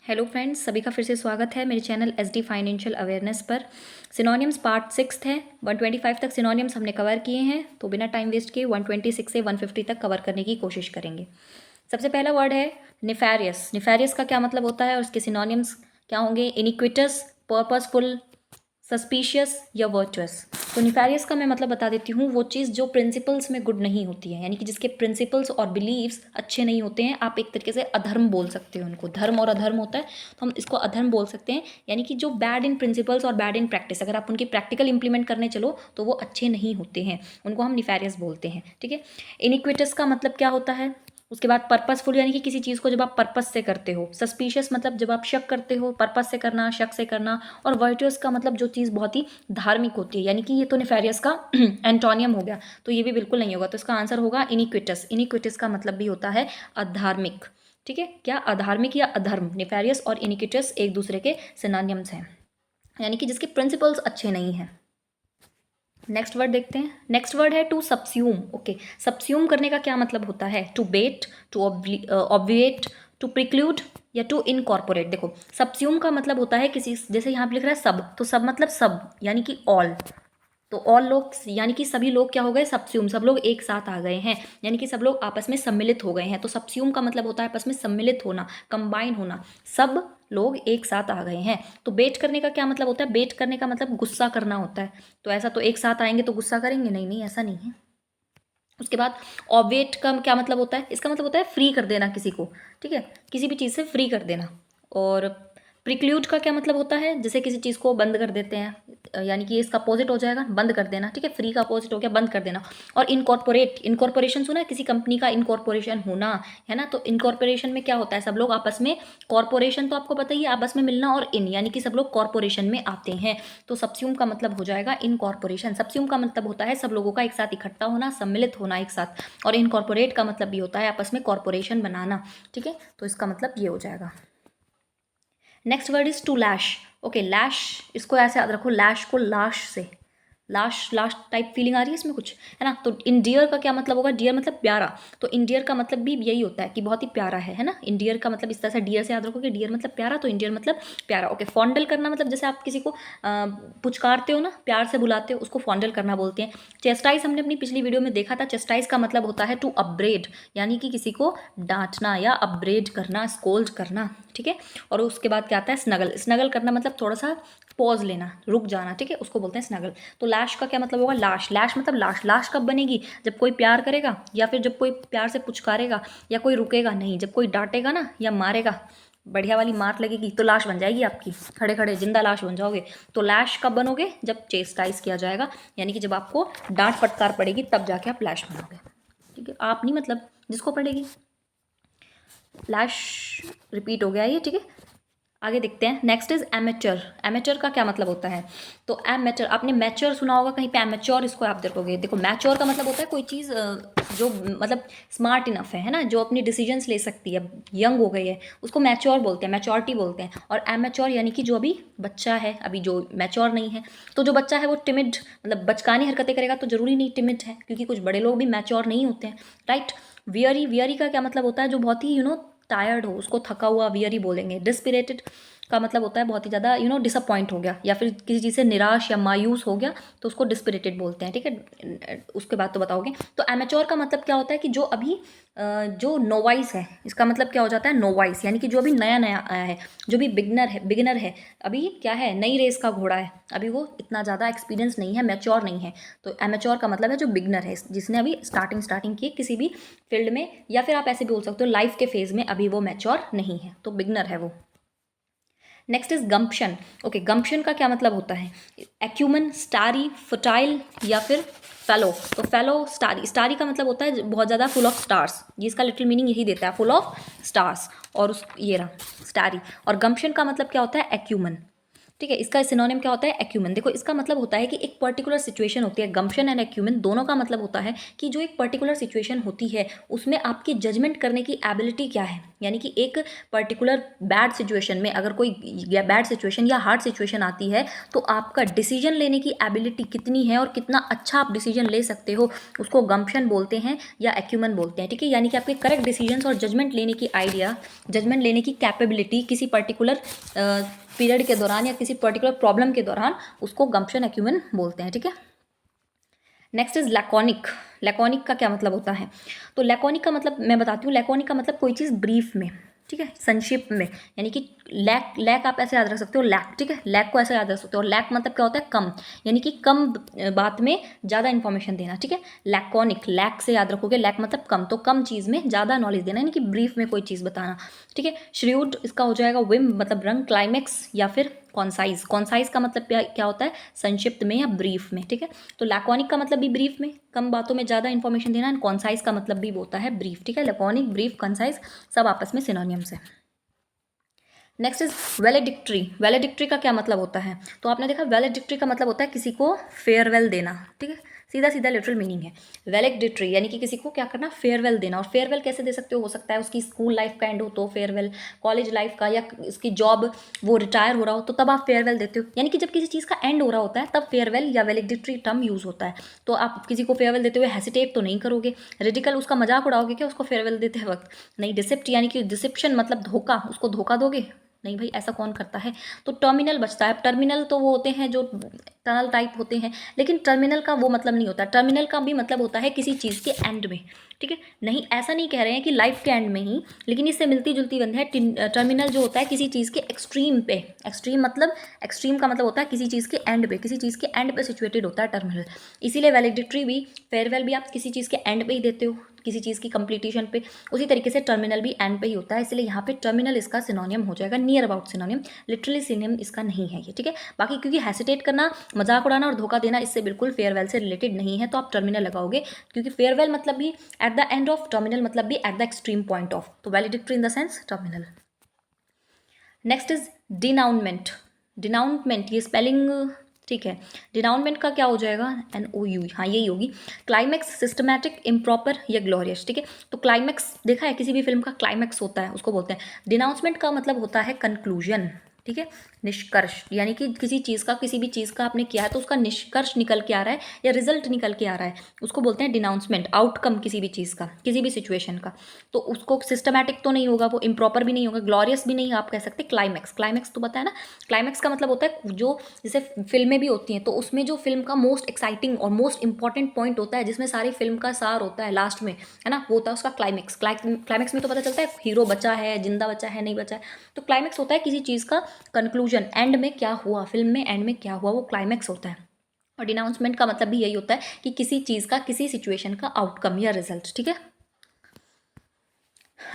Hello friends, सभी का फिर से स्वागत है मेरे चैनल एसडी फाइनेंशियल अवेयरनेस पर। सिनोनिम्स पार्ट 6 है। 125 तक सिनोनिम्स हमने कवर किए हैं, तो बिना टाइम वेस्ट किए 126 से 150 तक कवर करने की कोशिश करेंगे। सबसे पहला वर्ड है निफेरियस। निफेरियस का क्या मतलब होता है और उसके सिनोनिम्स क्या होंगे? इनिक्विटस, पर्पसफुल, सस्पिशियस या वर्चुअस। तो निफेरियस का मैं मतलब बता देती हूँ, वो चीज़ जो प्रिंसिपल्स में गुड नहीं होती है, यानी कि जिसके प्रिंसिपल्स और बिलीव्स अच्छे नहीं होते हैं। आप एक तरीके से अधर्म बोल सकते हो उनको। धर्म और अधर्म होता है, तो हम इसको अधर्म बोल सकते हैं। यानी कि जो बैड इन प्रिंसिपल्स और बैड इन प्रैक्टिस, अगर आप उनकी प्रैक्टिकल इंप्लीमेंट करने चलो तो वो अच्छे नहीं होते हैं, उनको हम निफेरियस बोलते हैं। ठीक है। इनिक्विटस का मतलब क्या होता है? उसके बाद पर्पसफुल, यानी कि किसी चीज़ को जब आप पर्पस से करते हो। सस्पिशियस मतलब जब आप शक करते हो, पर्पस से करना, शक से करना। और वर्चुअस का मतलब जो चीज़ बहुत ही धार्मिक होती है, यानी कि ये तो निफेरियस का एंटोनियम हो गया, तो ये भी बिल्कुल नहीं होगा। तो इसका आंसर होगा इनिक्विटस। इनिक्विटस का मतलब भी होता है अधार्मिक। ठीक है, क्या अधार्मिक या अधर्म। निफेरियस और इनिक्विटस एक दूसरे के सिनोनिम्स हैं, यानी कि जिसके प्रिंसिपल्स अच्छे नहीं हैं। नेक्स्ट वर्ड देखते हैं। नेक्स्ट वर्ड है टू सबस्यूम। ओके, सबस्यूम करने का क्या मतलब होता है? To bate, to obviate, to preclude या टू इनकॉर्पोरेट। देखो, सबस्यूम का मतलब होता है किसी, जैसे यहाँ पे लिख रहा है सब, तो सब मतलब सब, यानी कि ऑल। तो ऑल लोग यानी कि सभी लोग क्या हो गए? सबस्यूम। सब लोग एक साथ आ गए हैं, यानी कि सब लोग आपस में सम्मिलित हो गए हैं। तो सबस्यूम का मतलब होता है आपस में सम्मिलित होना, कंबाइन होना। सब लोग एक साथ आ गए हैं। तो बेट करने का क्या मतलब होता है? बेट करने का मतलब गुस्सा करना होता है। तो ऐसा तो एक साथ आएंगे तो गुस्सा करेंगे? नहीं नहीं, ऐसा नहीं है। उसके बाद ऑब्वेट का क्या मतलब होता है? इसका मतलब होता है फ्री कर देना किसी को। ठीक है, किसी भी चीज़ से फ्री कर देना। और प्रिक्लूड का क्या मतलब होता है? जैसे किसी चीज़ को बंद कर देते हैं, यानी कि इसका अपोजिट हो जाएगा बंद कर देना। ठीक है, फ्री का अपोजिट हो गया बंद कर देना। और इनकॉर्पोरेट, इनकॉर्पोरेशन सुना है? किसी कंपनी का इनकॉर्पोरेशन होना, है ना। तो इनकॉर्पोरेशन में क्या होता है? सब लोग आपस में, कॉर्पोरेशन तो आपको पता ही है, आपस में मिलना, और इन यानी कि सब लोग कॉर्पोरेशन में आते हैं। तो सबस्यूम का मतलब हो जाएगा इनकॉर्पोरेशन। सबस्यूम का मतलब होता है सब लोगों का एक साथ इकट्ठा होना, सम्मिलित होना एक साथ। और इनकॉर्पोरेट का मतलब भी होता है आपस में कॉर्पोरेशन बनाना। ठीक है, तो इसका मतलब ये हो जाएगा। Next word is to lash. Okay, lash, इसको ऐसे याद रखो, लैश को लाश से, लाश लाश टाइप फीलिंग आ रही है इसमें कुछ, है ना। तो इंडियर का क्या मतलब होगा? डियर मतलब प्यारा। तो इंडियर का मतलब भी यही होता है कि बहुत ही प्यारा है ना। इंडियर का मतलब इस तरह से डियर से याद रखो कि डियर मतलब प्यारा, तो इंडियर मतलब प्यारा। ओके, फॉन्डल करना मतलब जैसे आप किसी को पुचकारते हो ना, प्यार से बुलाते हो, उसको फॉन्डल करना बोलते हैं। चेस्टाइज हमने अपनी पिछली वीडियो में देखा था। चेस्टाइज का मतलब होता है टू अपब्रेड, यानी कि किसी को डांटना या अपब्रेड करना, स्कोल्ड करना। ठीक है, और उसके बाद क्या आता है? स्नगल। स्नगल करना मतलब थोड़ा सा पॉज लेना, रुक जाना। ठीक है, उसको बोलते हैं स्नगल। तो लैश का क्या मतलब होगा? लाश। लैश मतलब लाश। लाश कब बनेगी? जब कोई प्यार करेगा, या फिर जब कोई प्यार से पुचकारेगा, या कोई रुकेगा नहीं। जब कोई डांटेगा ना या मारेगा, बढ़िया वाली मार लगेगी, तो लाश बन जाएगी आपकी, खड़े खड़े जिंदा लाश बन जाओगे। तो लैश कब बनोगे? जब चेस्टाइज किया जाएगा, यानी कि जब आपको डांट फटकार पड़ेगी, तब जाके आप लैश बनोगे। ठीक है, आप नहीं, मतलब जिसको पड़ेगी। लैश रिपीट हो गया ये। ठीक है, आगे देखते हैं। Next is amateur. एमेच्योर का क्या मतलब होता है? तो एमेच्योर, आपने मैच्योर सुना होगा कहीं पे, एमेच्योर इसको आप देखोगे। देखो, मैच्योर का मतलब होता है कोई चीज़ जो मतलब स्मार्ट इनफ है ना, जो अपनी डिसीजंस ले सकती है, यंग हो गई है, उसको मैच्योर बोलते हैं, मैच्योरिटी बोलते हैं। और एमेच्योर यानी कि जो अभी बच्चा है, अभी जो मैच्योर नहीं है। तो जो बच्चा है वो टिमिड, मतलब बचकानी हरकतें करेगा, तो जरूरी नहीं टिमिड है, क्योंकि कुछ बड़े लोग भी मैच्योर नहीं होते हैं। राइट। वियरी, वियरी का क्या मतलब होता है? जो बहुत ही टायर्ड हो, उसको थका हुआ वियरी बोलेंगे। डिस्पिरेटेड का मतलब होता है बहुत ही ज़्यादा डिसअपॉइंट हो गया, या फिर किसी चीज़ से निराश या मायूस हो गया, तो उसको डिस्पिरेटेड बोलते हैं। ठीक है, उसके बाद तो बताओगे। तो एमेच्योर का मतलब क्या होता है? कि जो अभी जो नोवाइस है, इसका मतलब क्या हो जाता है? नोवाइस, यानी कि जो अभी नया नया आया है, जो भी बिगिनर है, अभी क्या है, नई रेस का घोड़ा है, अभी वो इतना ज़्यादा एक्सपीरियंस नहीं है, मैच्योर नहीं है। तो एमेच्योर का मतलब है जो बिगिनर है, जिसने अभी स्टार्टिंग की किसी भी फील्ड में, या फिर आप ऐसे भी बोल सकते हो लाइफ के फेज में अभी वो मैच्योर नहीं है, तो बिगिनर है वो। Next is gumption. Okay, gumption का क्या मतलब होता है? एक्यूमन, स्टारी, फर्टाइल या फिर फेलो। तो फेलो, स्टारी। स्टारी का मतलब होता है बहुत ज़्यादा, फुल ऑफ स्टार्स। ये इसका लिटिल मीनिंग यही देता है, फुल ऑफ स्टार्स। और उस ये रहा स्टारी। और गम्पशन का मतलब क्या होता है? एक्यूमन। ठीक है। इसका सिनोनिम क्या होता है? एक्यूमेन। देखो इसका मतलब होता है कि एक पर्टिकुलर सिचुएशन होती है, गम्पशन एंड एक्यूमेन दोनों का मतलब होता है कि जो एक पर्टिकुलर सिचुएशन होती है उसमें आपकी जजमेंट करने की एबिलिटी क्या है, यानी कि एक पर्टिकुलर बैड सिचुएशन में अगर कोई बैड सिचुएशन या हार्ड सिचुएशन आती है तो आपका डिसीजन लेने की एबिलिटी कितनी है और कितना अच्छा आप डिसीजन ले सकते हो, उसको गम्पशन बोलते हैं या एक्यूमेन बोलते हैं। ठीक है, यानी कि आपके करेक्ट डिसीजंस और जजमेंट लेने की आइडिया, जजमेंट लेने की कैपेबिलिटी किसी पर्टिकुलर पीरियड के दौरान या किसी पर्टिकुलर प्रॉब्लम के दौरान, उसको गम्पशन एक्यूमेन बोलते हैं। ठीक है। Next is laconic. लैकोनिक का क्या मतलब होता है? तो लैकोनिक का मतलब मैं बताती हूँ। लैकोनिक का मतलब कोई चीज़ ब्रीफ में, ठीक है, संक्षिप्त में, यानी कि लैक, लैक आप ऐसे याद रख सकते हो, लैक। ठीक है, लैक को ऐसे याद रख सकते हो। लैक मतलब क्या होता है? कम, यानी कि कम बात में ज़्यादा इंफॉर्मेशन देना। ठीक है, लैकोनिक, लैक से याद रखोगे, लैक मतलब कम, तो कम चीज़ में ज़्यादा नॉलेज देना, यानी कि ब्रीफ में कोई चीज़ बताना। ठीक है, श्रूड इसका हो जाएगा विम मतलब रंग, क्लाइमेक्स या फिर कॉन्साइज। कॉन्साइज का मतलब क्या होता है? संक्षिप्त में या ब्रीफ में। ठीक है, तो लैकोनिक का मतलब भी ब्रीफ में, कम बातों में ज़्यादा इंफॉर्मेशन देना, एंड कॉन्साइज का मतलब भी होता है ब्रीफ। ठीक है, लैकोनिक, ब्रीफ, कॉन्साइज सब आपस में सिनोनिम्स है। Next is वैलेडिक्टरी। वैलेडिक्टरी का क्या मतलब होता है? तो आपने देखा वैलेडिक्टरी का मतलब होता है किसी को फेयरवेल देना। ठीक है, सीधा सीधा लिटरल मीनिंग है वैलेडिक्टरी, यानी कि किसी को क्या करना? फेयरवेल देना। और फेयरवेल कैसे दे सकते हो सकता है उसकी स्कूल लाइफ का एंड हो तो फेयरवेल, कॉलेज लाइफ का, या इसकी जॉब वो रिटायर हो रहा हो तो तब आप फेयरवेल देते हो, यानी कि जब किसी चीज़ का एंड हो रहा होता है तब फेयरवेल या वैलेडिक्टरी टर्म यूज़ होता है। तो आप किसी को फेयरवेल देते हुए हेसिटेट तो नहीं करोगे, रेडिकल उसका मजाक उड़ाओगे क्या उसको फेयरवेल देते वक्त? नहीं। डिसेप्ट यानी कि डिसेप्शन मतलब धोखा, उसको धोखा दोगे? नहीं भाई, ऐसा कौन करता है। तो टर्मिनल बचता है। टर्मिनल तो वो होते हैं जो टनल टाइप होते हैं, लेकिन टर्मिनल का वो मतलब नहीं होता। टर्मिनल का भी मतलब होता है किसी चीज़ के एंड में। ठीक है, नहीं ऐसा नहीं कह रहे हैं कि लाइफ के एंड में ही, लेकिन इससे मिलती जुलती बंद है। टर्मिनल जो होता है किसी चीज़ के एक्सट्रीम पे, एक्सट्रीम मतलब, एक्सट्रीम का मतलब होता है किसी चीज़ के एंड पे, किसी चीज़ के एंड पे सिचुएटेड होता है टर्मिनल। इसीलिए वैलिडिक्टरी भी, फेयरवेल भी आप किसी चीज़ के एंड पे ही देते हो, किसी चीज़ की कंप्लीटेशन पे। उसी तरीके से टर्मिनल भी एंड पे ही होता है, इसलिए यहाँ पे टर्मिनल इसका सिनोनियम हो जाएगा, नियर अबाउट सिनोनियम, लिटरली सिनोनियम इसका नहीं है ये। ठीक है, बाकी क्योंकि हेसिटेट करना, मजाक उड़ाना और धोखा देना इससे बिल्कुल फेयरवेल से रिलेटेड नहीं है, तो आप टर्मिनल लगाओगे, क्योंकि फेयरवेल मतलब भी at the end of, terminal मतलब भी at the extreme point of, तो valedictory in the sense terminal. Next is denouncement. Denouncement ये स्पेलिंग ठीक है। डिनाउंसमेंट का क्या हो जाएगा? NOU, हाँ यही होगी। क्लाइमैक्स, सिस्टमैटिक, इम्प्रॉपर या ग्लोरियस। ठीक है, तो क्लाइमैक्स देखा है किसी भी फिल्म का क्लाइमैक्स होता है उसको बोलते हैं। डिनाउंसमेंट का मतलब होता है कंक्लूजन। ठीक है, निष्कर्ष, यानी कि किसी चीज़ का, किसी भी चीज़ का आपने किया है तो उसका निष्कर्ष निकल के आ रहा है या रिजल्ट निकल के आ रहा है, उसको बोलते हैं डिनाउंसमेंट। आउटकम किसी भी चीज़ का, किसी भी सिचुएशन का, तो उसको सिस्टमैटिक तो नहीं होगा, वो इम्प्रॉपर भी नहीं होगा, ग्लोरियस भी नहीं आप कह सकते। क्लाइमैक्स, क्लाइमैक्स तो पता है ना, क्लाइमैक्स का मतलब होता है जो, जैसे फिल्में भी होती हैं तो उसमें जो फिल्म का मोस्ट एक्साइटिंग और मोस्ट इंपॉर्टेंट पॉइंट होता है, जिसमें सारी फिल्म का सार होता है लास्ट में, है ना, वो होता है उसका क्लाइमैक्स। क्लाइमैक्स में तो पता चलता है हीरो बचा है, जिंदा बचा है, नहीं बचा है। तो क्लाइमैक्स होता है किसी चीज़ का कंक्लूजन, एंड में क्या हुआ, फिल्म में एंड में क्या हुआ, वो क्लाइमैक्स होता है। और डिनाउंसमेंट का मतलब भी यही होता है कि किसी चीज़ का, किसी सिचुएशन का आउटकम या रिजल्ट। ठीक है,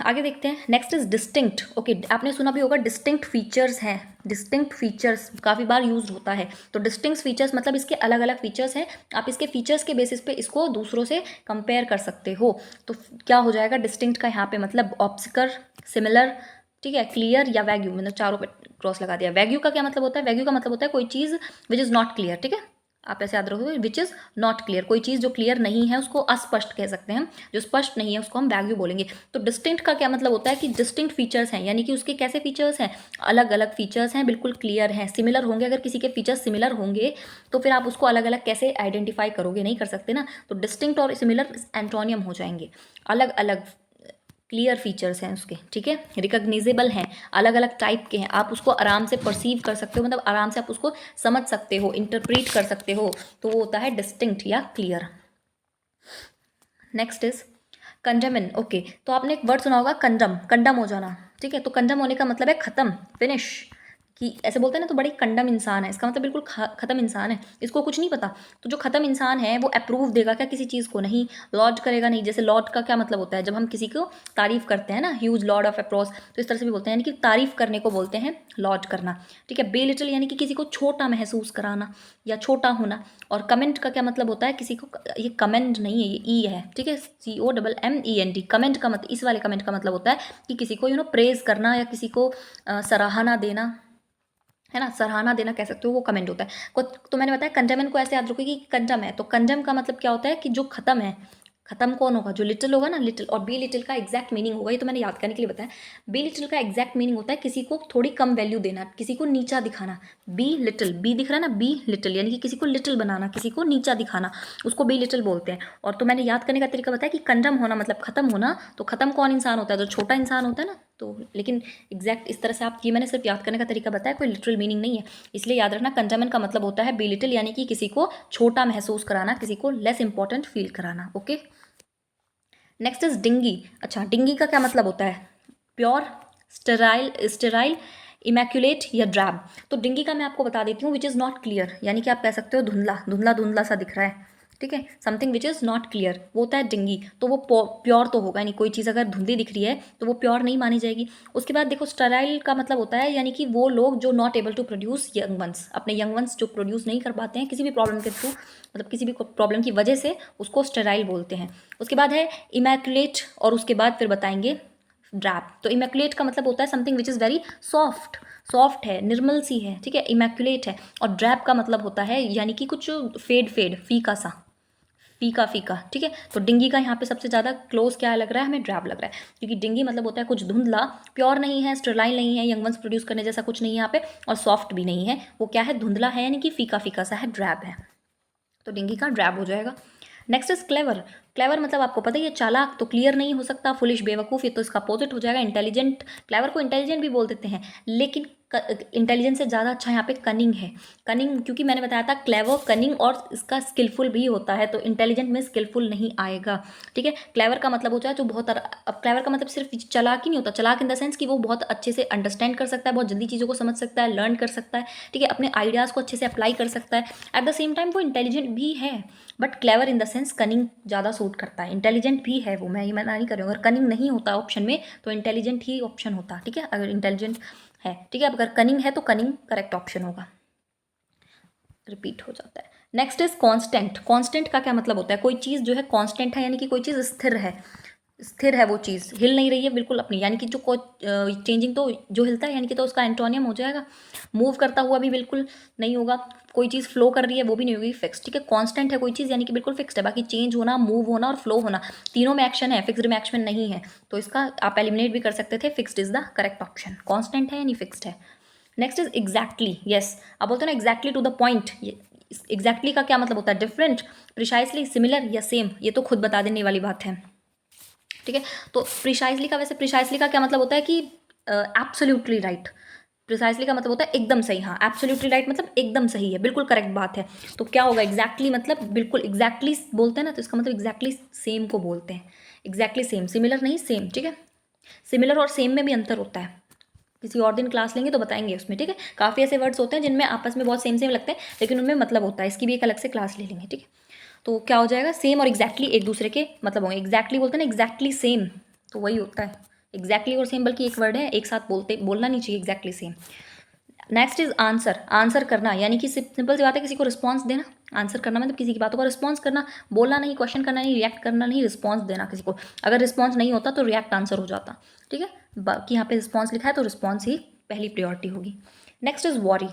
आगे देखते हैं। Next is distinct. ओके, आपने सुना भी होगा डिस्टिंक्ट फीचर्स हैं। डिस्टिंक्ट फीचर्स काफ़ी बार यूज होता है। तो डिस्टिंक्ट फीचर्स मतलब इसके अलग अलग फीचर्स हैं, आप इसके फीचर्स के बेसिस पे इसको दूसरों से कंपेयर कर सकते हो। तो क्या हो जाएगा डिस्टिंक्ट का यहाँ पे मतलब? ऑब्स्कर, सिमिलर, ठीक है, क्लियर या वैग्यू, मतलब चारों पे क्रॉस लगा दिया। वैग्यू का क्या मतलब होता है? वैग्यू का मतलब होता है कोई चीज़ विच इज़ नॉट क्लियर। ठीक है, आप ऐसे याद रखोगे, विच इज़ नॉट क्लियर, कोई चीज़ जो क्लियर नहीं है उसको अस्पष्ट कह सकते हैं, जो स्पष्ट नहीं है उसको हम वैग्यू बोलेंगे। तो डिस्टिंक्ट का क्या मतलब होता है कि डिस्टिंक्ट फीचर्स हैं, यानी कि उसके कैसे फीचर्स हैं? अलग अलग फीचर्स हैं, बिल्कुल क्लियर हैं। सिमिलर होंगे, अगर किसी के फीचर्स सिमिलर होंगे तो फिर आप उसको अलग अलग कैसे आइडेंटिफाई करोगे? नहीं कर सकते ना। तो डिस्टिंक्ट और सिमिलर एंटोनियम हो जाएंगे, अलग अलग क्लियर फीचर्स हैं उसके। ठीक है, रिकग्निजेबल हैं, अलग अलग टाइप के हैं, आप उसको आराम से परसीव कर सकते हो, मतलब आराम से आप उसको समझ सकते हो, इंटरप्रीट कर सकते हो, तो वो होता है डिस्टिंक्ट या clear. Next is condemn. Okay, तो आपने एक वर्ड सुना होगा कंडम, कंडम हो जाना। ठीक है, तो कंडम होने का मतलब है खत्म, फिनिश, कि ऐसे बोलते हैं ना, तो बड़ी कंडम इंसान है, इसका मतलब बिल्कुल खत्म इंसान है, इसको कुछ नहीं पता। तो जो खत्म इंसान है वो अप्रूव देगा क्या किसी चीज़ को? नहीं। लॉर्ड करेगा नहीं। जैसे लॉर्ड का क्या मतलब होता है? जब हम किसी को तारीफ करते हैं ना, ह्यूज लॉर्ड ऑफ अप्रोस, तो इस तरह से भी बोलते हैं, यानी कि तारीफ करने को बोलते हैं लॉर्ड करना। ठीक है, बेलिटल यानी कि किसी को छोटा महसूस कराना या छोटा होना। और कमेंट का क्या मतलब होता है? किसी को, ये कमेंट नहीं है, ये ई है। ठीक है, COMMENT। कमेंट का मतलब, इस वाले कमेंट का मतलब होता है कि किसी को प्रेज करना या किसी को सराहना देना, है ना, सराहना देना कह सकते हो, वो कमेंट होता है। तो मैंने बताया कंजम इनको ऐसे याद रखो कि कंजम है, तो कंजम का मतलब क्या होता है कि जो खत्म है। खत्म कौन होगा, जो लिटिल होगा ना, लिटिल। और बी लिटिल का एग्जैक्ट मीनिंग होगा, ये तो मैंने याद करने के लिए बताया। बी लिटिल का एग्जैक्ट मीनिंग होता है किसी को थोड़ी कम वैल्यू देना, किसी को नीचा दिखाना। बी लिटिल, बी दिख रहा है ना, बी लिटिल यानी कि किसी को लिटिल बनाना, किसी को नीचा दिखाना, उसको बी लिटिल बोलते हैं। और तो मैंने याद करने का तरीका बताया कि कंजम होना मतलब खत्म होना, तो खत्म कौन इंसान होता है, जो छोटा इंसान होता है ना। तो लेकिन एग्जैक्ट इस तरह से आप, ये मैंने सिर्फ याद करने का तरीका बताया, कोई लिटरल मीनिंग नहीं है। इसलिए याद रखना कंजमन का मतलब होता है बी लिटिल, यानी कि किसी को छोटा महसूस कराना, किसी को लेस इंपॉर्टेंट फील कराना। Okay, next is dingy. अच्छा, डिंगी का क्या मतलब होता है, प्योर, स्टेराइल, स्टेराइल, इमैक्यूलेट या ड्रैब। तो डिंगी का मैं आपको बता देती हूँ, विच इज़ नॉट क्लियर, यानी कि आप कह सकते हो धुंधला, धुंधला धुंधला सा दिख रहा है, ठीक है, something which is not clear, वो होता है डिंगी। तो वो प्योर तो होगा नहीं, कोई चीज़ अगर धुंधली दिख रही है तो वो प्योर नहीं मानी जाएगी। उसके बाद देखो, स्टेराइल का मतलब होता है यानी कि वो लोग जो not able to produce young ones, अपने यंग वंस जो प्रोड्यूस नहीं कर पाते हैं किसी भी प्रॉब्लम के थ्रू, मतलब किसी भी प्रॉब्लम की वजह से, उसको स्टेराइल बोलते हैं। उसके बाद है इमैक्यूलेट, और उसके बाद फिर बताएंगे ड्रैप। तो इमैक्यूलेट का मतलब होता है something which is very soft, soft है, निर्मल सी है, ठीक है, इमैक्यूलेट है। और ड्रैप का मतलब होता है यानी कि कुछ फेड फेड, फीका सा, फीका फीका, ठीक है। तो डिंगी का यहाँ पे सबसे ज़्यादा क्लोज क्या लग रहा है हमें, ड्रैप लग रहा है, क्योंकि डिंगी मतलब होता है कुछ धुंधला, प्योर नहीं है, स्टेरलाइन नहीं है, यंग वंस प्रोड्यूस करने जैसा कुछ नहीं है यहाँ पे, और सॉफ्ट भी नहीं है, वो क्या है, धुंधला है, यानी कि फीका फीका सा है, ड्रैप है। तो डिंगी का ड्रैब हो जाएगा। Next is clever. क्लेवर मतलब आपको पता ही है, चालाक। तो क्लियर नहीं हो सकता, फुलिश, बेवकूफ़, ये तो इसका अपोजिट हो जाएगा, इंटेलिजेंट। क्लेवर को इंटेलिजेंट भी बोल देते हैं, लेकिन इंटेलिजेंस से ज़्यादा अच्छा यहाँ पे कनिंग है। कनिंग, क्योंकि मैंने बताया था क्लेवर, कनिंग और इसका स्किलफुल भी होता है, तो इंटेलिजेंट में स्किलफुल नहीं आएगा, ठीक है। क्लेवर का मतलब होता है जो बहुत, अब क्लेवर का मतलब सिर्फ चालाक ही नहीं होता, चालाक इन द सेंस कि वो बहुत अच्छे से अंडरस्टैंड कर सकता है, बहुत जल्दी चीज़ों को समझ सकता है, लर्न कर सकता है, ठीक है, अपने आइडियाज़ को अच्छे से अप्लाई कर सकता है। एट द सेम टाइम वो इंटेलिजेंट भी है, but clever in the sense cunning ज़्यादा सूट करता है। इंटेलिजेंट भी है वो, मैं ये मना नहीं कर रही हूँ, अगर कनिंग नहीं होता ऑप्शन में तो इंटेलिजेंट ही ऑप्शन होता, ठीक है, अगर इंटेलिजेंट है, ठीक है, अगर कनिंग है तो कनिंग करेक्ट ऑप्शन होगा, रिपीट हो जाता है। Next is constant. कांस्टेंट का क्या मतलब होता है, कोई चीज़ जो है कांस्टेंट है, यानी कि कोई चीज़ स्थिर है, स्थिर है, वो चीज़ हिल नहीं रही है बिल्कुल अपनी, यानी कि जो चेंजिंग, तो जो हिलता है यानी कि, तो उसका एंटोनियम हो जाएगा मूव करता हुआ, भी बिल्कुल नहीं होगा। कोई चीज़ फ्लो कर रही है वो भी नहीं होगी, फिक्स, ठीक है। कांस्टेंट है कोई चीज़, यानी कि बिल्कुल फिक्स्ड है, बाकी चेंज होना, मूव होना और फ्लो होना, तीनों में एक्शन है, फिक्स्ड में एक्शन नहीं है, तो इसका आप एलिमिनेट भी कर सकते थे, fixed is the correct option, constant है यानी फिक्स्ड है। Next is exactly. यस, आप बोलते हो ना exactly to the point, exactly का क्या मतलब होता है, डिफरेंट, प्रिसाइसली, सिमिलर या सेम, ये तो खुद बता देने वाली बात है, ठीक है। तो प्रिसाइसली का, वैसे प्रिसाइसली का क्या मतलब होता है कि एब्सोल्युटली राइट। प्रिसाइसली का मतलब होता है एकदम सही, हाँ, एब्सोल्युटली राइट मतलब एकदम सही है, बिल्कुल करेक्ट बात है। तो क्या होगा, एग्जैक्टली मतलब बिल्कुल एग्जैक्टली बोलते हैं ना, तो इसका मतलब एग्जैक्टली सेम को बोलते हैं, एग्जैक्टली सेम, सिमिलर नहीं, सेम, ठीक है। सिमिलर और सेम में भी अंतर होता है, किसी और दिन क्लास लेंगे तो बताएंगे उसमें, ठीक है। काफ़ी ऐसे वर्ड्स होते हैं जिनमें आपस में बहुत सेम सेम लगते हैं, लेकिन उनमें मतलब होता है, इसकी भी एक अलग से क्लास ले लेंगे, ठीक है। तो क्या हो जाएगा, सेम और एग्जैक्टली एक दूसरे के मतलब होंगे, एग्जैक्टली बोलते हैं ना, एग्जैक्टली सेम, तो वही होता है एग्जैक्टली और सेम, बल्कि एक वर्ड है, एक साथ बोलना नहीं चाहिए, exactly same. Next is answer. Answer करना यानी कि सिंपल सी बात है, किसी को रिस्पॉन्स देना। आंसर करना मतलब किसी की बातों का रिस्पॉन्स करना, बोलना नहीं, क्वेश्चन करना नहीं, रिएक्ट करना नहीं, रिस्पॉन्स देना किसी को। अगर रिस्पॉन्स नहीं होता तो रिएक्ट आंसर हो जाता, ठीक है। बाकी यहाँ पे रिस्पॉन्स लिखा है तो रिस्पॉन्स ही पहली प्रियोरिटी होगी। Next is worry.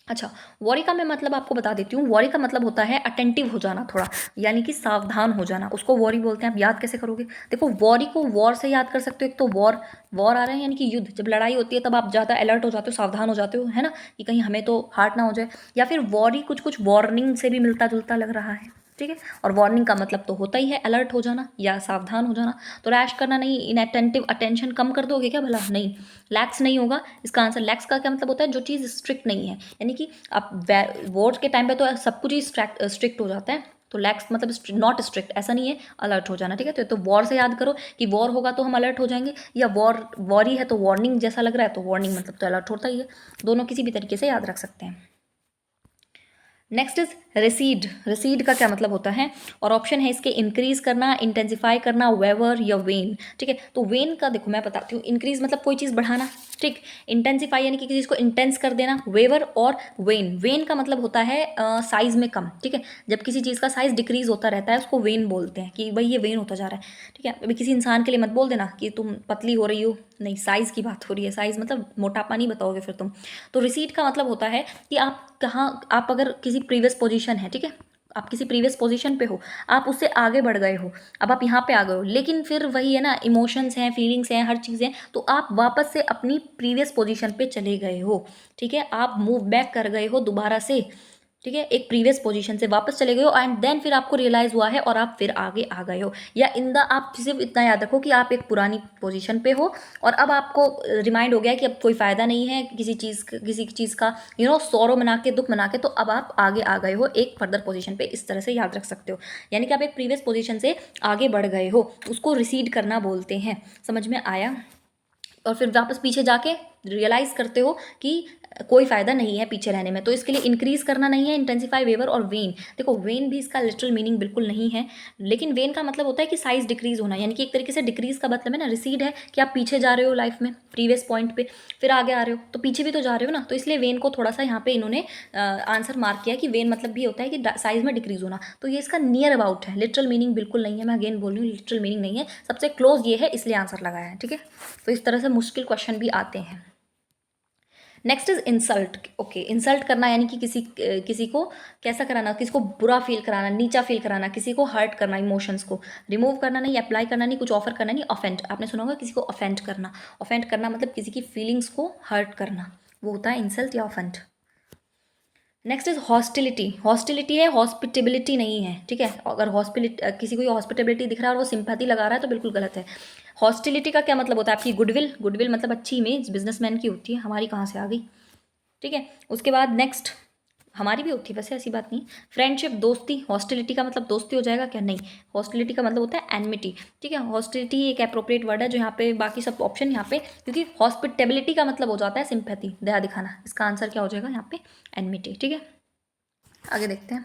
अच्छा, वॉरी का मैं मतलब आपको बता देती हूँ, वॉरी का मतलब होता है अटेंटिव हो जाना थोड़ा, यानी कि सावधान हो जाना, उसको वॉरी बोलते हैं। आप याद कैसे करोगे, देखो वॉरी को वॉर से याद कर सकते हो, एक तो वॉर, वॉर आ रहे हैं यानी कि युद्ध, जब लड़ाई होती है तब आप ज़्यादा अलर्ट हो जाते हो, सावधान हो जाते हो, है ना, कि कहीं हमें तो हार्ट ना हो जाए। या फिर वॉरी कुछ कुछ वार्निंग से भी मिलता जुलता लग रहा है, ठीक है। और वार्निंग का मतलब तो होता ही है अलर्ट हो जाना या सावधान हो जाना। तो रैश करना नहीं, इनअटेंटिव, अटेंशन कम कर दोगे क्या भला, नहीं, लैक्स नहीं होगा इसका आंसर। लैक्स का क्या मतलब होता है, जो चीज़ स्ट्रिक्ट नहीं है, यानी कि आप वोट के टाइम पे तो सब कुछ ही स्ट्रिक्ट हो जाता है, तो लैक्स मतलब नॉट स्ट्रिक्ट, ऐसा नहीं है, अलर्ट हो जाना, ठीक है। तो वॉर से याद करो कि वॉर होगा तो हम अलर्ट हो जाएंगे, या वॉरी है तो वार्निंग जैसा लग रहा है, तो वार्निंग मतलब तो अलर्ट होता ही है, दोनों किसी भी तरीके से याद रख सकते हैं। Next is recede. रिसीड का क्या मतलब होता है, और ऑप्शन है इसके इंक्रीज करना, इंटेंसिफाई करना, वेवर या वेन, ठीक है। तो वेन का देखो मैं बताती हूँ, इंक्रीज मतलब कोई चीज़ बढ़ाना, ठीक। इंटेंसिफाई यानी कि किसी चीज़ को इंटेंस कर देना। वेवर और वेन, वेन का मतलब होता है साइज में कम, ठीक है। जब किसी चीज़ का साइज डिक्रीज होता रहता है उसको वेन बोलते हैं, कि भाई ये वेन होता जा रहा है, ठीक है। अभी किसी इंसान के लिए मत बोल देना कि तुम पतली हो रही हो, नहीं, साइज़ की बात हो रही है। साइज़ मतलब मोटापा नहीं बताओगे फिर तुम। तो रिसीड का मतलब होता है कि आप कहाँ, आप अगर किसी प्रीवियस पोजीशन है, ठीक है, आप किसी प्रीवियस पोजीशन पे हो, आप उससे आगे बढ़ गए हो, अब आप यहाँ पे आ गए हो, लेकिन फिर वही है ना, इमोशंस हैं, फीलिंग्स हैं, हर चीज़ है, तो आप वापस से अपनी प्रीवियस पोजीशन पे चले गए हो, ठीक है। आप मूव बैक कर गए हो दोबारा से, ठीक है, एक प्रीवियस पोजीशन से वापस चले गए हो, एंड देन फिर आपको रियलाइज़ हुआ है और आप फिर आगे आ गए हो। या इन द, आप सिर्फ इतना याद रखो कि आप एक पुरानी पोजीशन पे हो और अब आपको रिमाइंड हो गया कि अब कोई फ़ायदा नहीं है किसी चीज़ का सौरो मना के, दुख मना के, तो अब आप आगे आ गए हो एक फर्दर पोजीशन पे। इस तरह से याद रख सकते हो, यानी कि आप एक प्रीवियस पोजीशन से आगे बढ़ गए हो, उसको रिसीड करना बोलते हैं। समझ में आया? और फिर वापस पीछे जाके रियलाइज़ करते हो कि कोई फ़ायदा नहीं है पीछे रहने में, तो इसके लिए इंक्रीज़ करना नहीं है, इंटेंसिफाई, वेवर और वेन। देखो, वेन भी इसका लिटरल मीनिंग बिल्कुल नहीं है, लेकिन वेन का मतलब होता है कि साइज़ डिक्रीज़ होना, यानी कि एक तरीके से डिक्रीज़ का मतलब है ना, रिसीड है कि आप पीछे जा रहे हो लाइफ में प्रीवियस पॉइंट पे, फिर आगे आ रहे हो, तो पीछे भी तो जा रहे हो ना, तो इसलिए वेन को थोड़ा सा यहाँ पे इन्होंने आंसर मार्क किया कि वेन मतलब भी होता है कि साइज़ में डिक्रीज़ होना, तो ये इसका नियर अबाउट है, लिटरल मीनिंग बिल्कुल नहीं है। मैं अगेन बोल रही हूँ, लिटरल मीनिंग नहीं है, सबसे क्लोज ये है, इसलिए आंसर लगाया है, ठीक है। तो इस तरह से मुश्किल क्वेश्चन भी आते हैं। Next is insult. Okay, insult करना यानी कि किसी को कैसा कराना, किसी को बुरा फील कराना, नीचा फील कराना, किसी को हर्ट करना, इमोशंस को रिमूव करना नहीं, अप्लाई करना नहीं, कुछ ऑफर करना नहीं। ऑफेंड, आपने सुना होगा किसी को ऑफेंड करना। ऑफेंड करना मतलब किसी की फीलिंग्स को हर्ट करना, वो होता है इंसल्ट या offend. Next is hostility. Hostility है, हॉस्पिटेबिलिटी नहीं है, ठीक है। अगर किसी को हॉस्पिटेबिलिटी दिख रहा है और वो सिंपैथी लगा रहा है तो बिल्कुल गलत है। हॉस्टिलिटी का क्या मतलब होता है? आपकी गुडविल, गुडविल मतलब अच्छी इमेज बिजनेसमैन की होती है, हमारी कहाँ से आ गई, ठीक है। उसके बाद नेक्स्ट, हमारी भी होती है वैसे, ऐसी बात नहीं। फ्रेंडशिप, दोस्ती। हॉस्टिलिटी का मतलब दोस्ती हो जाएगा क्या? नहीं, हॉस्टिलिटी का मतलब होता है एनमिटी, ठीक है। हॉस्टिलिटी एक अप्रोप्रिएट वर्ड है जो यहाँ पे, बाकी सब ऑप्शन यहाँ पे, क्योंकि हॉस्पिटेबिलिटी का मतलब हो जाता है सिंपैथी, दया दिखाना। इसका आंसर क्या हो जाएगा यहाँ पे? एनमिटी, ठीक है। आगे देखते हैं।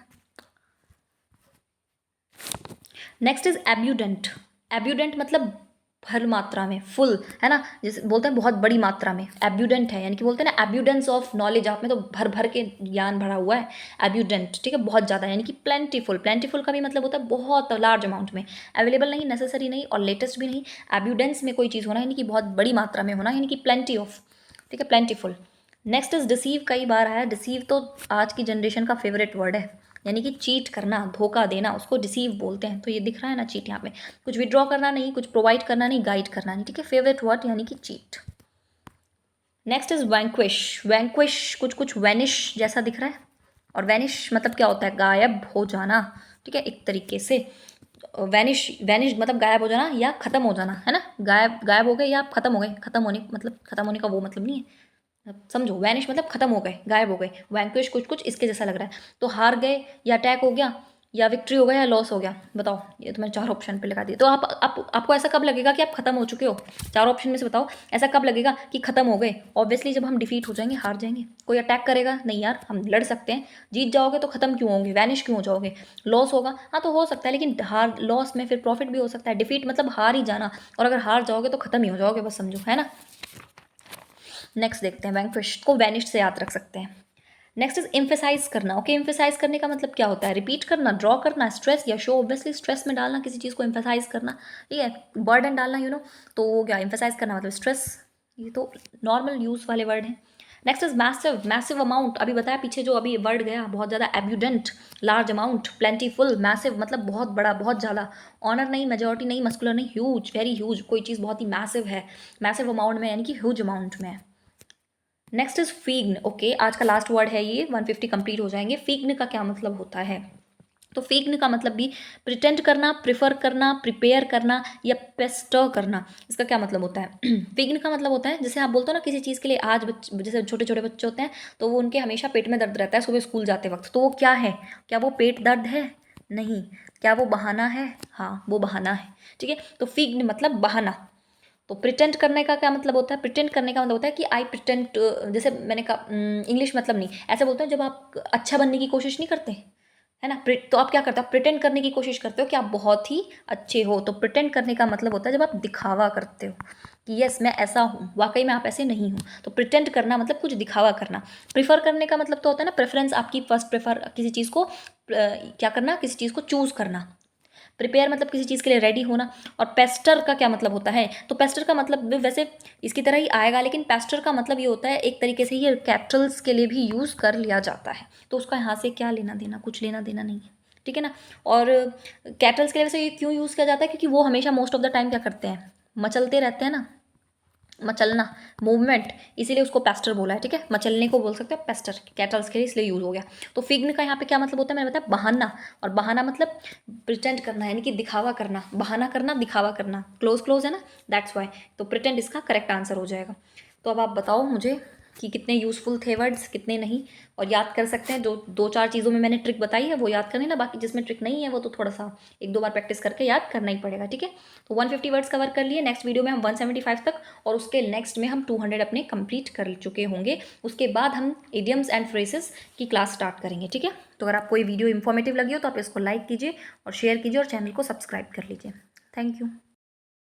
Next is abundant. एब्यूडेंट मतलब भर मात्रा में, फुल, है ना, जैसे बोलते हैं बहुत बड़ी मात्रा में, एब्यूडेंट है, यानी कि बोलते हैं ना एब्यूडेंस ऑफ नॉलेज, आप में तो भर भर के ज्ञान भरा हुआ है, एब्यूडेंट, ठीक है, बहुत ज़्यादा, यानी कि प्लेंटीफुल। प्लेंटीफुल का भी मतलब होता है बहुत लार्ज अमाउंट में, अवेलेबल नहीं, नेसेसरी नहीं और लेटेस्ट भी नहीं, एब्यूडेंस में कोई चीज़ होना, यानी कि बहुत बड़ी मात्रा में होना, यानी कि प्लेंटी ऑफ, ठीक है, प्लेंटीफुल। नेक्स्ट इज डिसीव, कई बार आया डिसीव, तो आज की जनरेशन का फेवरेट वर्ड है, यानी कि चीट करना, धोखा देना, उसको डिसीव बोलते हैं। तो ये दिख रहा है ना चीट, यहाँ पे कुछ विड्रॉ करना नहीं, कुछ प्रोवाइड करना नहीं, गाइड करना नहीं, ठीक है, फेवरेट वर्ड यानी कि cheat. Next is vanquish. Vanquish कुछ कुछ वैनिश जैसा दिख रहा है, और वैनिश मतलब क्या होता है? गायब हो जाना, ठीक है, एक तरीके से। वैनिश, वैनिश मतलब गायब हो जाना या खत्म हो जाना, है ना, गायब, गायब हो गए या आप खत्म हो गए, खत्म होने मतलब, खत्म होने का वो मतलब नहीं है, समझो, वैनिश मतलब खत्म हो गए, गायब हो गए। वैंक्विश कुछ कुछ इसके जैसा लग रहा है, तो हार गए या अटैक हो गया या विक्ट्री हो गया या लॉस हो गया, बताओ। ये तो मैं चार ऑप्शन पे लगा दिया, तो आपको ऐसा कब लगेगा कि आप खत्म हो चुके हो? चार ऑप्शन में से बताओ, ऐसा कब लगेगा कि खत्म हो गए? ऑब्वियसली जब हम डिफीट हो जाएंगे, हार जाएंगे। कोई अटैक करेगा, नहीं यार हम लड़ सकते हैं। जीत जाओगे तो खत्म क्यों होंगे, वैनिश क्यों हो जाओगे? लॉस होगा, हाँ तो हो सकता है, लेकिन हार, लॉस में फिर प्रॉफिट भी हो सकता है। डिफीट मतलब हार ही जाना, और अगर हार जाओगे तो खत्म ही हो जाओगे, बस समझो, है ना। नेक्स्ट देखते हैं, वैंक्विश को वैनिश से याद रख सकते हैं। नेक्स्ट इज एम्फेसाइज करना। ओके, एम्फेसाइज करने का मतलब क्या होता है? रिपीट करना, ड्रॉ करना, स्ट्रेस या शो। ऑब्वियसली स्ट्रेस में डालना किसी चीज़ को, एम्फेसाइज करना, ठीक है, बर्डन डालना, तो वो क्या, एम्फेसाइज करना मतलब स्ट्रेस। ये तो नॉर्मल यूज वाले वर्ड हैं। Next is massive. Massive amount, अभी बताया पीछे जो अभी वर्ड गया, बहुत ज़्यादा, abundant, large amount, plentiful, massive मतलब बहुत बड़ा, बहुत ज़्यादा, ऑनर नहीं, मेजोरिटी नहीं, मस्कुलर नहीं, ह्यूज, वेरी ह्यूज, कोई चीज़ बहुत ही मैसिव है, मैसिव अमाउंट में, यानी कि ह्यूज अमाउंट में। Next is feign. ओके, आज का लास्ट वर्ड है ये, 150 कंप्लीट हो जाएंगे। फीग्न का क्या मतलब होता है? तो फीग्न का मतलब भी प्रिटेंड करना, प्रिफर करना, प्रिपेयर करना या पेस्टर करना। इसका क्या मतलब होता है? फीग्न का मतलब होता है, जैसे आप बोलते हो ना किसी चीज़ के लिए, आज जैसे छोटे छोटे बच्चे होते हैं तो वो, उनके हमेशा पेट में दर्द रहता है सुबह स्कूल जाते वक्त, तो वो क्या है? क्या वो पेट दर्द है? नहीं। क्या वो बहाना है? हाँ, वो बहाना है, ठीक है। तो फीग्न मतलब बहाना। तो प्रिटेंड करने का क्या मतलब होता है? प्रिटेंड करने का मतलब होता है कि आई प्रिटेंड, जैसे मैंने कहा, इंग्लिश मतलब नहीं, ऐसे बोलते हैं जब आप अच्छा बनने की कोशिश नहीं करते, है ना। तो आप क्या करते हो, प्रिटेंड करने की कोशिश करते हो कि आप बहुत ही अच्छे हो। तो प्रिटेंड करने का मतलब होता है जब आप दिखावा करते हो कि यस मैं ऐसा हूँ, वाकई में आप ऐसे नहीं हो। तो प्रिटेंड करना मतलब कुछ दिखावा करना। प्रिफर करने का मतलब तो होता है ना प्रेफरेंस, आपकी फर्स्ट प्रेफर किसी चीज़ को क्या करना, किसी चीज़ को चूज़ करना। प्रिपेयर मतलब किसी चीज़ के लिए रेडी होना। और पेस्टर का क्या मतलब होता है, तो पेस्टर का मतलब भी वैसे इसकी तरह ही आएगा, लेकिन पेस्टर का मतलब ये होता है एक तरीके से ये कैपिटल्स के लिए भी यूज़ कर लिया जाता है। तो उसका यहाँ से क्या लेना देना, कुछ लेना देना नहीं है, ठीक है ना। और कैटल्स के लिए वैसे ये क्यों यूज़ किया जाता है, क्योंकि वो हमेशा मोस्ट ऑफ द टाइम क्या करते हैं, मचलते रहते हैं ना, मचलना, मूवमेंट, इसीलिए उसको पेस्टर बोला है, ठीक है। मचलने को बोल सकते हैं पेस्टर, कैटल्स के लिए इसलिए यूज़ हो गया। तो फिग्न का यहाँ पे क्या मतलब होता है, मैंने बताया बहाना। और बहाना मतलब प्रिटेंड करना, यानी कि दिखावा करना, बहाना करना, दिखावा करना, क्लोज क्लोज है ना, दैट्स वाई। तो प्रिटेंड इसका करेक्ट आंसर हो जाएगा। तो अब आप बताओ मुझे कि कितने यूज़फुल थे वर्ड्स, कितने नहीं। और याद कर सकते हैं, जो दो चार चीज़ों में मैंने ट्रिक बताई है वो याद करनी ना, बाकी जिसमें ट्रिक नहीं है वो तो थोड़ा सा एक दो बार प्रैक्टिस करके याद करना ही पड़ेगा, ठीक है। तो 150 वर्ड्स कवर कर लिए, नेक्स्ट वीडियो में हम 175 तक, और उसके नेक्स्ट में हम 200 अपने कंप्लीट कर चुके होंगे। उसके बाद हम इडियम्स एंड फ्रेजेस की क्लास स्टार्ट करेंगे, ठीक है। तो अगर आपको ये वीडियो इन्फॉर्मेटिव लगी हो तो आप इसको लाइक कीजिए और शेयर कीजिए और चैनल को सब्सक्राइब कर लीजिए। Thank you.